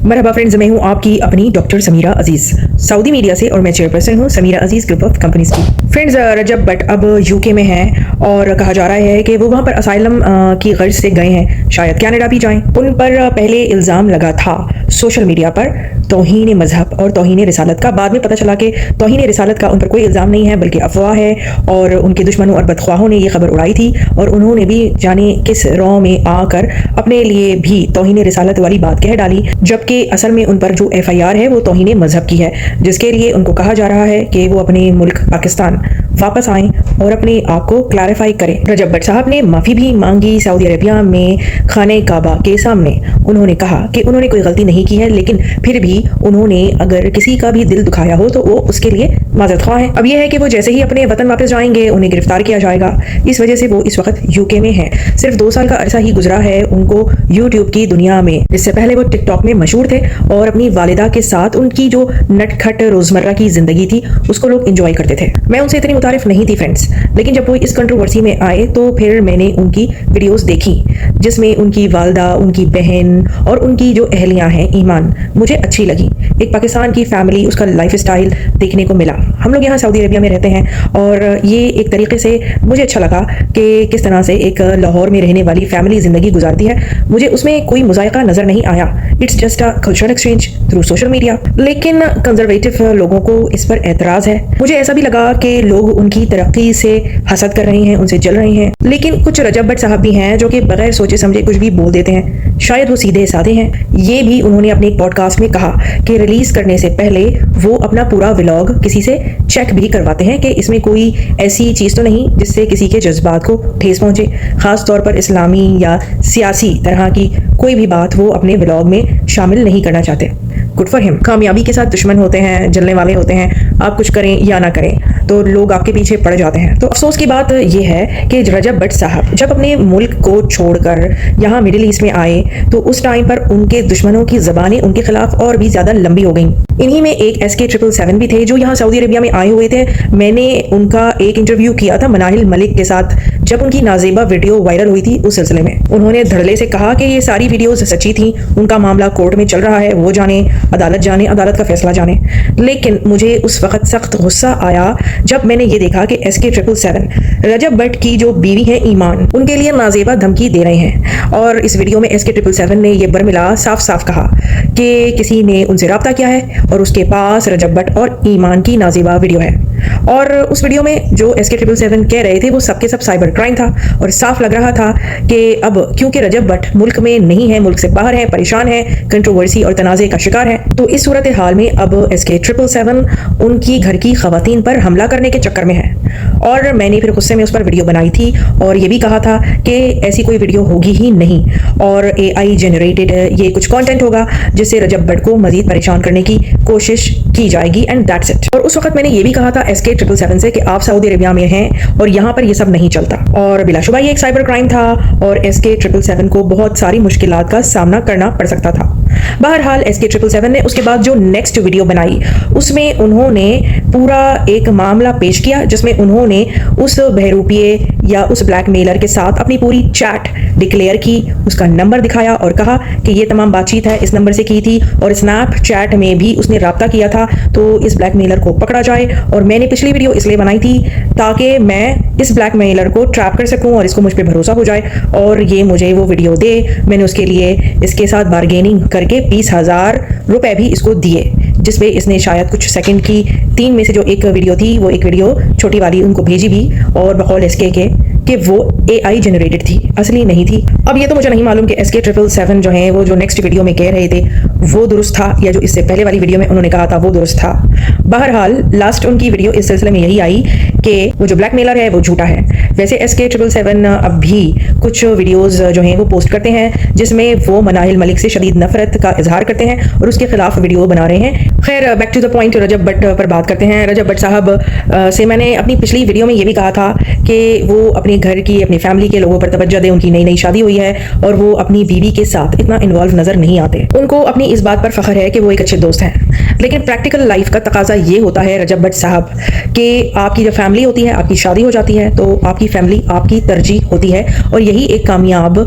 मरहबा friends, मैं हूं आपकी अपनी डॉक्टर समीरा अजीज सऊदी मीडिया से और मैं चेयरपर्सन हूं समीरा अजीज ग्रुप ऑफ कंपनीज की। फ्रेंड्स, रजब भट्ट अब यूके में हैं और कहा जा रहा है कि वो वहां पर असाइलम की गर्ज से गए हैं, शायद कनाडा भी जाएं। उन पर पहले इल्ज़ाम लगा था सोशल मीडिया पर तौहीन मजहब और तौहीन रिसालत का। बाद में पता चला कि तौहीन रिसालत का उन पर कोई इल्ज़ाम नहीं है बल्कि अफवाह है और उनके दुश्मनों और बदख्वाहों ने ये खबर उड़ाई थी और उन्होंने भी जाने किस रॉ में आकर अपने लिए भी तौहीन रिसालत वाली बात कह डाली, जबकि असल में उन पर जो FIR है वो तौहीन मजहब की है, जिसके लिए उनको कहा जा रहा है कि वो अपने मुल्क पाकिस्तान वापस आएं और अपने आप को क्लैरिफाई करें। रजब भट्ट साहब ने माफ़ी भी मांगी सऊदी अरेबिया में खाने काबा के सामने। उन्होंने कहा कि उन्होंने कोई गलती नहीं की है, लेकिन फिर भी उन्होंने अगर किसी का भी दिल दुखाया हो तो वो उसके लिए माजरत ख्वाह है। अब यह है कि वो जैसे ही अपने वतन वापस जाएंगे उन्हें गिरफ्तार किया जाएगा। इस वजह से वो इस वक्त यूके में है। सिर्फ 2 साल का अरसा ही गुजरा है उनको यूट्यूब की दुनिया में। इससे पहले वो टिकटॉक में मशहूर थे और अपनी वालिदा के साथ उनकी जो नटखट रोजमर्रा की जिंदगी थी उसको लोग एंजॉय करते थे। मैं उनसे इतनी मुतारिफ नहीं थी फ्रेंड्स, लेकिन जब वो इस कंट्रोवर्सी में आए तो फिर मैंने उनकी वीडियोस देखी जिसमें उनकी वालिदा, उनकी बहन और उनकी जो अहलियां हैं ईमान मुझे अच्छी लगी। एक पाकिस्तान की फैमिली, उसका लाइफ स्टाइल देखने को मिला। हम लोग यहाँ सऊदी अरेबिया में रहते हैं और ये एक तरीके से मुझे अच्छा लगा कि किस तरह से एक लाहौर में रहने वाली फैमिली ज़िंदगी गुजारती है। मुझे उसमें कोई मुज़ायका नज़र नहीं आया। It's just a cultural exchange through social media. लेकिन कंजर्वेटिव लोगों को इस पर एतराज़ है। मुझे ऐसा भी लगा कि लोग उनकी तरक्की से हसद कर रहे हैं, उनसे जल रहे हैं। लेकिन कुछ रजब भट्ट साहब भी हैं जो कि बगैर सोचे समझे कुछ भी बोल देते हैं। शायद वो सीधे साधे हैं। ये भी उन्होंने अपने एक पॉडकास्ट में कहा कि रिलीज करने से पहले वो अपना पूरा व्लॉग किसी से चेक भी करवाते हैं कि इसमें कोई ऐसी चीज़ तो नहीं जिससे किसी के जज्बात को ठेस पहुंचे। खास तौर पर इस्लामी या सियासी तरह की कोई भी बात वो अपने व्लॉग में शामिल नहीं करना चाहते। Good for him. कामयाबी के साथ दुश्मन होते हैं, जलने वाले होते हैं। आप कुछ करें या ना करें तो लोग आपके पीछे पड़ जाते हैं। तो अफसोस की बात यह है कि रजब भट्ट साहब जब अपने मुल्क को छोड़कर यहाँ मिडिल ईस्ट में आए तो उस टाइम पर उनके दुश्मनों की ज़बानें उनके खिलाफ और भी ज़्यादा लंबी हो गईं। इन्हीं में एक SK777 भी थे जो यहाँ सऊदी अरेबिया में आए हुए थे। मैंने उनका एक इंटरव्यू किया था मनाहिल मलिक के साथ जब उनकी नाजेबा वीडियो वायरल हुई थी। उस सिलसिले में उन्होंने धड़ल्ले से कहा कि ये सारी वीडियोस सच्ची थी, उनका मामला कोर्ट में चल रहा है, वो जाने, अदालत जाने, अदालत का फैसला जाने। लेकिन मुझे उस वक्त सख्त गुस्सा आया जब मैंने ये देखा कि SK777 रजब भट्ट की जो बीवी है ईमान, उनके लिए नाजेबा धमकी दे रहे हैं। और इस वीडियो में SK777 ने यह बरमिला साफ साफ कहा कि किसी ने उनसे रब्ता किया है और उसके पास रजब भट्ट और ईमान की नाजेबा वीडियो है। और उस वीडियो में जो SK777 कह रहे थे वो सबके सब साइबर क्राइम था और साफ लग रहा था कि अब क्योंकि रजब भट्ट मुल्क में नहीं है, मुल्क से बाहर है, परेशान है, कंट्रोवर्सी और तनाज़े का शिकार है, तो इस सूरत हाल में अब SK777 उनकी घर की खवातीन पर हमला करने के चक्कर में है। और मैंने फिर गुस्से में उस पर वीडियो बनाई थी और ये भी कहा था कि ऐसी कोई वीडियो होगी ही नहीं और AI जनरेटेड ये कुछ कंटेंट होगा जिससे रजब भट्ट को मजीद परेशान करने की कोशिश की जाएगी एंड दैट्स इट। और उस वक्त मैंने ये भी कहा था SK777 से कि आप सऊदी अरेबिया में हैं और यहाँ पर ये सब नहीं चलता। और बिलाशुबा ये एक साइबर क्राइम था और SK777 को बहुत सारी मुश्किलात का सामना करना पड़ सकता था। बहरहाल SK777 ने उसके बाद जो नेक्स्ट वीडियो बनाई उसमें उन्होंने पूरा एक मामला पेश किया जिसमें उन्होंने उस बहरूपिये या उस ब्लैकमेलर के साथ अपनी पूरी चैट डिक्लेयर की, उसका नंबर दिखाया और कहा कि ये तमाम बातचीत है इस नंबर से की थी और स्नैपचैट में भी उसने राब्ता किया था तो इस ब्लैकमेलर को पकड़ा जाए। और मैंने पिछली वीडियो इसलिए बनाई थी ताकि मैं इस ब्लैकमेलर को ट्रैप कर सकूं और इसको मुझ पर भरोसा हो जाए और ये मुझे वो वीडियो दे। मैंने उसके लिए इसके साथ बार्गेनिंग करके 20,000 रुपए भी इसको दिए, जिसपे इसने शायद कुछ सेकंड की 3 में से जो एक वीडियो थी वो एक वीडियो छोटी वाली उनको भेजी भी और बकौल SK के कि वो AI जनरेटेड थी, असली नहीं थी। अब ये तो मुझे नहीं मालूम कि SK777 जो है वो जो नेक्स्ट वीडियो में कह रहे थे वो दुरुस्त था या जो इससे पहले वाली वीडियो में उन्होंने कहा था वो दुरुस्त था। बहरहाल लास्ट उनकी वीडियो इस सिलसिले में यही आई कि वो जो ब्लैकमेलर है वो झूठा है। वैसे SK777 अब भी कुछ वीडियोस जो हैं वो पोस्ट करते हैं जिसमें वो मनाहिल मलिक से शदीद नफरत का इजहार करते हैं और उसके खिलाफ वीडियो बना रहे हैं। खैर बैक टू द पॉइंट, रजब भट्ट पर बात करते हैं। रजब भट्ट साहब से मैंने अपनी पिछली वीडियो में ये भी कहा था कि वो अपने घर की, अपनी फैमिली के लोगों पर तवज्जो दें। उनकी नई नई शादी हुई है और वो अपनी बीवी के साथ इतना इन्वॉल्व नजर नहीं आते। उनको अपनी इस बात पर फख्र है कि वो एक अच्छे दोस्त हैं। लेकिन प्रैक्टिकल लाइफ का तकाजा ये होता है रजब भट्ट साहब कि आपकी जब फैमिली होती है, आपकी शादी हो जाती है, तो आपकी फैमिली आपकी तरजीह होती है और यही एक कामयाब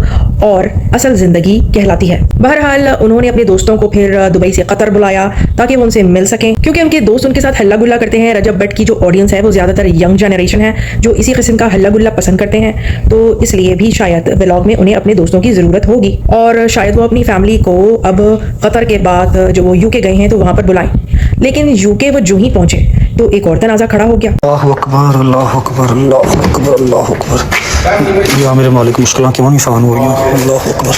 और असल जिंदगी कहलाती है। बहरहाल उन्होंने अपने दोस्तों को फिर दुबई से कतर बुलाया ताकि वो उनसे मिल सकें, क्योंकि उनके दोस्त उनके साथ हल्ला गुल्ला करते हैं। रजब भट्ट की जो ऑडियंस है वो ज्यादातर यंग जनरेशन है जो इसी किस्म का हल्ला गुल्ला पसंद करते हैं, तो इसलिए भी शायद व्लॉग में उन्हें अपने दोस्तों की जरूरत होगी और शायद वो अपनी फैमिली को अब कतर के बाद जो वो यूके गए हैं तो वहां पर बुलाएं। लेकिन यूके वो जो ही पहुंचे तो एक और तनाजा खड़ा हो गया। अल्लाहु अकबर, अल्लाहु अकबर, अल्लाहु अकबर, अल्लाहु अकबर। या मेरे मालिक, मुश्किलें क्यों नहीं आसान हो रही हैं। अल्लाहु अकबर,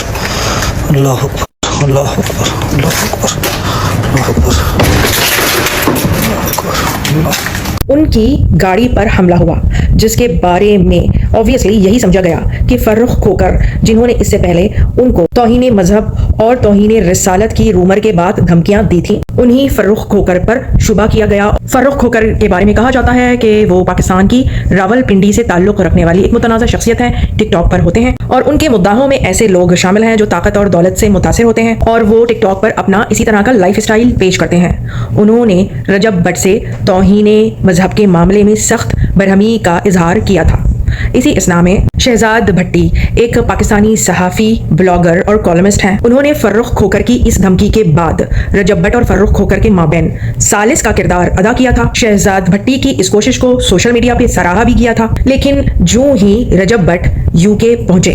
अल्लाहु अकबर, अल्लाहु अकबर, अल्लाहु अकबर, अल्लाहु अकबर, अल्लाहु अकबर। उनकी गाड़ी पर हमला हुआ, जिसके बारे में ऑब्वियसली यही समझा गया कि फर्रुख खोकर, जिन्होंने इससे पहले उनको तौहीने मजहब और तौहीने रिसालत की रूमर के बाद धमकियां दी थी, उन्हीं फर्रुख खोकर पर शुबा किया गया। फर्रुख खोकर के बारे में कहा जाता है कि वो पाकिस्तान की रावलपिंडी से ताल्लुक रखने वाली एक मुतनाज़ा शख्सियत है, टिकटॉक पर होते हैं और उनके मुद्दाहों में ऐसे लोग शामिल हैं जो ताकत और दौलत से मुतासिर होते हैं और वो टिकटॉक पर अपना इसी तरह का लाइफ स्टाइल पेश करते हैं। उन्होंने रजब भट्ट से तौहीने मजहब के मामले में सख्त बरहमी का इजहार किया था। इसी इसना में शहजाद भट्टी एक पाकिस्तानी सहाफ़ी, ब्लॉगर और कॉलमिस्ट हैं। उन्होंने फर्रुख खोकर की इस धमकी के बाद रजब भट्ट और फर्रुख खोकर के माबैन सालिस का किरदार अदा किया था। शहजाद भट्टी की इस कोशिश को सोशल मीडिया पे सराहा भी किया था, लेकिन जो ही रजब भट्ट यूके पहुंचे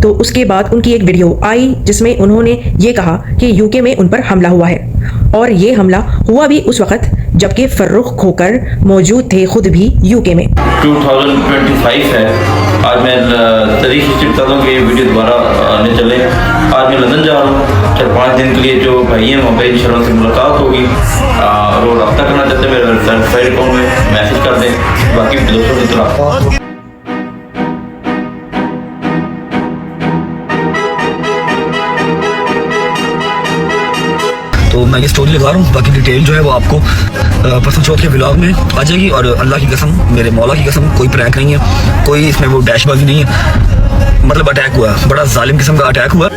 तो उसके बाद उनकी एक वीडियो आई जिसमें उन्होंने ये कहा कि यूके में उन पर हमला हुआ है और ये हमला हुआ भी उस वक्त जबकि फर्रुख खोकर मौजूद थे खुद भी यूके में। 2025 है। आज मैं तारीख हिस्ट्री बताता हूँ कि वीडियो दोबारा आने चले। आज मैं लंदन जा रहा हूँ 4-5 दिन के लिए। जो भाई हैं वहाँ पे इंशाल्लाह उनसे मुलाकात होगी और वो रब्ता करना चाहते हैं मेरे वेरीफाइड अकाउंट में मैसेज कर दें। बाकी दोस्तों की तरह तो मैं ये स्टोरी लगा रहा हूँ, बाकी डिटेल जो है वो आपको परसों चौथ के व्लॉग में आ जाएगी। और अल्लाह की कसम, मेरे मौला की कसम, कोई प्रैंक नहीं है, कोई इसमें वो डैशबाजी नहीं है। मतलब अटैक हुआ, बड़ा जालिम किस्म का अटैक हुआ।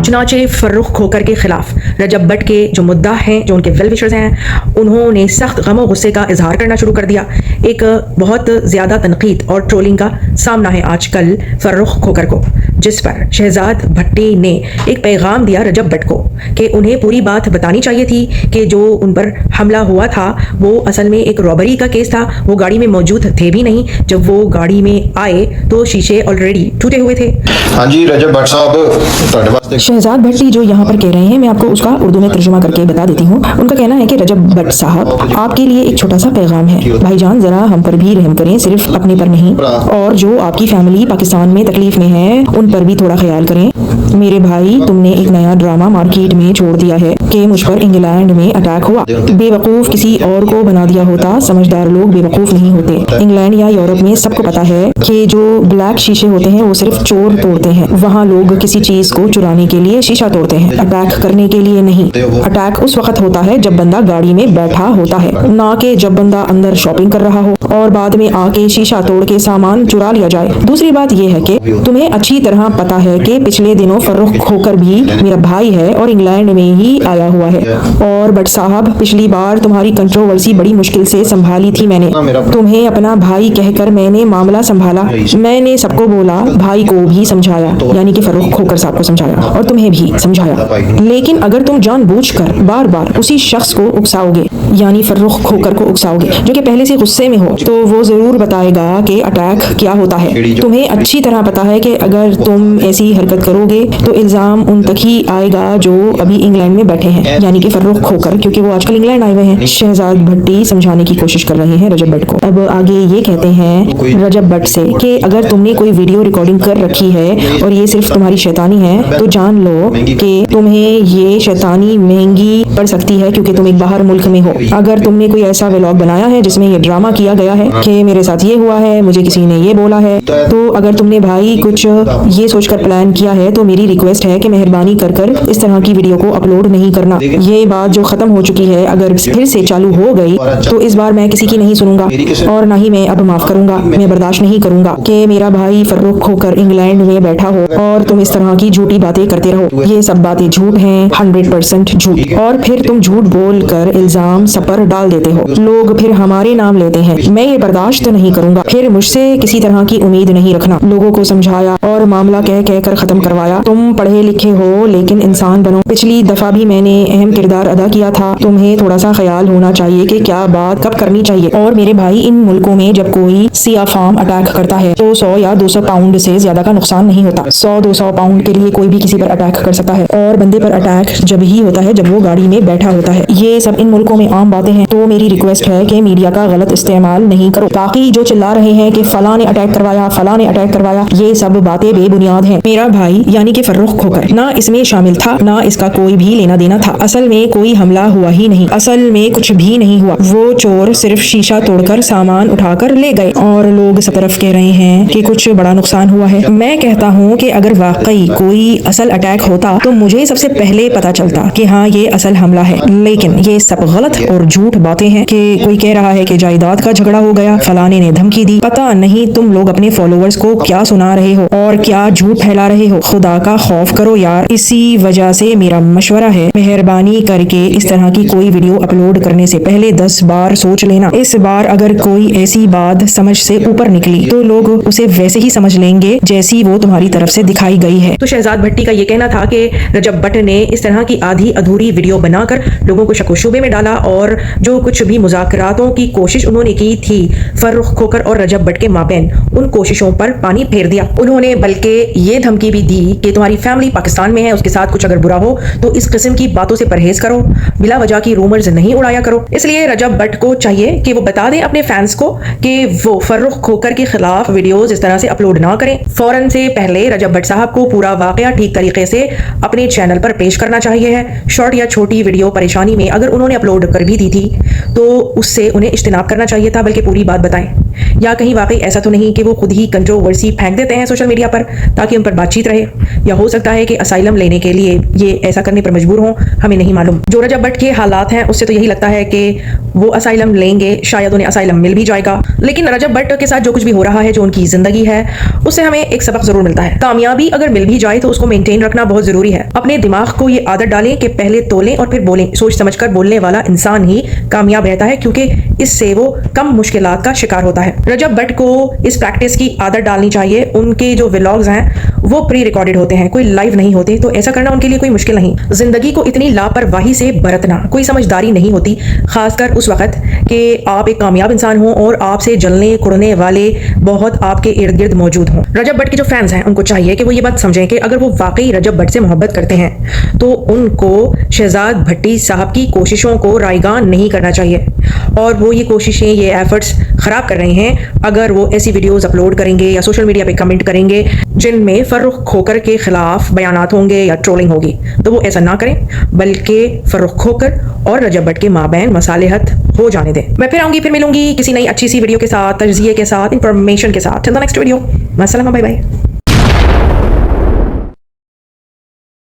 चुनाचे फर्रुख खोकर के खिलाफ रजब भट्ट के जो मुद्दा हैं, जो उनके वेल विशर्स हैं, उन्होंने सख्त गम और गुस्से का इजहार करना शुरू कर दिया। एक बहुत ज़्यादा तनकीद और ट्रोलिंग का सामना है आजकल फर्रुख खोकर को, जिस पर शहजाद भट्टी ने एक पैगाम दिया रजब भट्ट को कि उन्हें पूरी बात बतानी चाहिए थी कि जो उन पर हमला हुआ था वो असल में एक रॉबरी का केस था। वो गाड़ी में मौजूद थे भी नहीं। जब वो गाड़ी में आए तो शीशे ऑलरेडी टूटे हुए थे। हाँ जी रजब भट्ट साहब, शहजाद भट्टी जो यहाँ पर कह रहे हैं, मैं आपको उसका उर्दू में तर्जुमा करके बता देती हूँ। उनका कहना है कि रजब भट्ट साहब, आपके लिए एक छोटा सा पैगाम है। भाईजान जरा हम पर भी रहम करें, सिर्फ अपने पर नहीं, और जो आपकी फैमिली पाकिस्तान में तकलीफ में है उन पर भी थोड़ा ख्याल करें। मेरे भाई, तुमने एक नया ड्रामा मार्केट में छोड़ दिया है कि मुझ पर इंग्लैंड में अटैक हुआ। बेवकूफ किसी और को बना दिया होता, समझदार लोग बेवकूफ नहीं होते। इंग्लैंड या यूरोप में सबको पता है कि जो ब्लैक शीशे होते हैं वो सिर्फ चोर तोड़ते हैं। वहाँ लोग किसी चीज को चुराने के लिए शीशा तोड़ते हैं, अटैक करने के लिए नहीं। अटैक उस वक्त होता है जब बंदा गाड़ी में बैठा होता है, ना कि जब बंदा अंदर शॉपिंग कर रहा हो और बाद में आके शीशा तोड़ के सामान चुरा लिया जाए। दूसरी बात यह है कि तुम्हें अच्छी तरह पता है कि पिछले दिनों फर्रुख खोकर भी मेरा भाई है और इंग्लैंड में ही आया हुआ है। और भट्ट साहब, पिछली बार तुम्हारी कंट्रोवर्सी बड़ी मुश्किल से संभाली थी मैंने। तुम्हें अपना भाई कहकर मैंने मामला संभाला। मैंने सबको बोला, भाई को भी समझाया, यानी कि फर्रुख खोकर साहब को समझाया, और तुम्हें भी समझाया। लेकिन अगर तुम जानबूझकर बार बार उसी शख्स को उकसाओगे, यानी फर्रुख खोकर को उकसाओगे, जो कि पहले से गुस्से में हो, तो वो जरूर बताएगा कि अटैक क्या होता है। तुम्हें अच्छी तरह पता है कि अगर तुम ऐसी हरकत करोगे तो इल्जाम उन तक ही आएगा जो अभी इंग्लैंड में बैठे हैं, यानी कि फर्रुख खोकर, क्योंकि वो आजकल इंग्लैंड आए हुए हैं। शहजाद भट्टी समझाने की कोशिश कर रहे हैं रजब भट्ट को। अब आगे ये कहते हैं रजब भट्ट से कि अगर तुमने कोई वीडियो रिकॉर्डिंग कर रखी है और ये सिर्फ तुम्हारी शैतानी है तो जान लो कि तुम्हें ये शैतानी महंगी पड़ सकती है, क्योंकि तुम एक बाहर मुल्क में हो अगर तुमने कोई ऐसा व्लॉग बनाया है जिसमें ये ड्रामा किया गया है कि मेरे साथ ये हुआ है, मुझे किसी ने ये बोला है, तो अगर तुमने भाई कुछ ये सोचकर प्लान किया है तो मेरी रिक्वेस्ट है कि मेहरबानी कर कर इस तरह की वीडियो को अपलोड नहीं करना। ये बात जो खत्म हो चुकी है अगर फिर से चालू हो गई तो इस बार मैं किसी की नहीं सुनूंगा और ना ही मैं अब माफ करूंगा। मैं बर्दाश्त नहीं करूंगा कि मेरा भाई फर्रुख होकर इंग्लैंड में बैठा हो और तुम इस तरह की झूठी बातें करते रहो। ये सब बातें झूठ हैं, 100% झूठ। और फिर तुम झूठ बोलकर इल्जाम सब पर डाल देते हो, लोग फिर हमारे नाम लेते हैं। मैं ये बर्दाश्त नहीं करूंगा। फिर मुझसे किसी तरह की उम्मीद नहीं रखना। लोगों को समझाया और मामला कह कह कर खत्म करवाया। तुम पढ़े लिखे हो लेकिन इंसान बनो। पिछली दफा भी मैंने अहम किरदार अदा किया था। तुम्हें थोड़ा सा ख्याल होना चाहिए कि क्या बात कब करनी चाहिए। और मेरे भाई, इन मुल्कों में जब कोई सिया फार्म अटैक करता है तो 100 या 200 पाउंड से ज्यादा का नुकसान नहीं होता। 100-200 पाउंड के लिए कोई भी किसी पर अटैक कर सकता है और बंदे पर अटैक जब ही होता है जब वो गाड़ी में बैठा होता है। ये सब इन मुल्कों में आम बातें हैं। तो मेरी रिक्वेस्ट है कि मीडिया का गलत इस्तेमाल नहीं करो। बाकी जो चिल्ला रहे हैं कि फलां ने अटैक करवाया, फलां ने अटैक करवाया, ये सब बातें बेबुनियाद हैं। मेरा भाई यानी कि फर्रुख खोकर ना इसमें शामिल था, ना इसका कोई भी लेना देना था। असल में कोई हमला हुआ ही नहीं, असल में कुछ भी नहीं हुआ। वो चोर सिर्फ शीशा तोड़कर सामान उठाकर ले गए और लोग सब तरफ कह रहे हैं कि कुछ बड़ा नुकसान हुआ है। मैं कहता हूँ कि अगर वाकई कोई असल अटैक होता तो मुझे सबसे पहले पता चलता कि हाँ ये असल हमला है। लेकिन ये सब गलत और झूठ बातें हैं कि कोई कह रहा है कि जायदाद का झगड़ा हो गया, फलाने ने धमकी दी। पता नहीं तुम लोग अपने फॉलोअर्स को क्या सुना रहे हो और क्या झूठ फैला रहे हो। खुदा का खौफ करो यार। इसी वजह से मेरा मशवरा है, मेहरबानी करके इस तरह की कोई वीडियो अपलोड करने से पहले 10 बार सोच लेना। इस बार अगर कोई ऐसी बात समझ से ऊपर निकली तो लोग उसे वैसे ही समझ लेंगे जैसी वो तुम्हारी तरफ से दिखाई गई है। तो शहजाद भट्टी का ये कहना था कि रजब भट्ट ने इस तरह की आधी अधूरी वीडियो बनाकर लोगों को शक शुबे में डाला और जो कुछ भी मुज़ाकरातों की कोशिश उन्होंने की थी फर्रुख खोकर और रजब भट्ट के माबैन, उन कोशिशों पर पानी फेर दिया। उन्होंने बल्कि ये धमकी भी दी कि तुम्हारी फैमिली पाकिस्तान में है, उसके साथ कुछ अगर बुरा हो तो इस किस्म की बातों से परहेज करो, बिला वजह की रूमर्स नहीं उड़ाया करो। इसलिए रजब भट्ट को चाहिए कि वो बता दें अपने फैंस को कि वो फर्रुख खोकर के खिलाफ वीडियोस इस तरह से अपलोड ना करें। फौरन से पहले रजब भट्ट साहब को पूरा वाकया ठीक तरीके से अपने चैनल पर पेश करना चाहिए है। शॉर्ट या छोटी वीडियो परेशानी में अगर उन्होंने अपलोड कर भी दी थी तो उससे उन्हें इज्तिनाब करना चाहिए था, बल्कि पूरी बात बताएं। या कहीं वाकई ऐसा तो नहीं कि वो खुद ही कंट्रोवर्सी फेंक देते हैं सोशल मीडिया पर ताकि उन पर बातचीत रहे, या हो सकता है कि असाइलम लेने के लिए ये ऐसा करने पर मजबूर हों, हमें नहीं मालूम। जो रजब भट्ट के हालात हैं उससे तो यही लगता है कि वो असाइलम लेंगे, शायद उन्हें असाइलम मिल भी जाएगा। लेकिन रजब भट्ट के साथ जो कुछ भी हो रहा है, जो उनकी जिंदगी है, उससे हमें एक सबक जरूर मिलता है। कामयाबी अगर मिल भी जाए तो उसको मेंटेन रखना बहुत जरूरी है। अपने दिमाग को ये आदत डालें कि पहले तोलें और फिर बोलें। सोच समझकर बोलने वाला इंसान ही कामयाब रहता है क्योंकि इससे वो कम मुश्किलात का शिकार होता है। रजब भट्ट को इस प्रैक्टिस की आदत डालनी चाहिए। उनके जो व्लॉग्स हैं वो प्री रिकॉर्डेड होते हैं, कोई लाइव नहीं होते, तो ऐसा करना उनके लिए कोई मुश्किल नहीं। जिंदगी को इतनी लापरवाही से बरतना कोई समझदारी नहीं होती, खासकर उस वक्त कि आप एक कामयाब इंसान हो और आपसे जलने कुड़ने वाले बहुत आपके इर्द गिर्द मौजूद हों। रजब भट्ट के जो फैंस हैं उनको चाहिए कि वो ये बात समझें कि अगर वो वाकई रजब भट्ट से मोहब्बत करते हैं तो उनको शहजाद भट्टी साहब की कोशिशों को रायगान नहीं करना चाहिए। और वो ये कोशिशें, ये एफर्ट्स खराब कर रहे हैं अगर वो ऐसी वीडियोस अपलोड करेंगे या सोशल मीडिया पे कमेंट करेंगे जिनमें फर्रुख खोकर के खिलाफ बयानात होंगे या ट्रोलिंग होगी। तो वो ऐसा ना करें, बल्कि फर्रुख खोकर और रजब भट्ट के माबैन मसालेहत हो जाने दें। मैं फिर आऊंगी, फिर मिलूंगी किसी नई अच्छी सी वीडियो के साथ, तज्जिए के साथ, इंफॉर्मेशन के साथ। टिल द नेक्स्ट वीडियो, अस्सलाम, बाय बाय।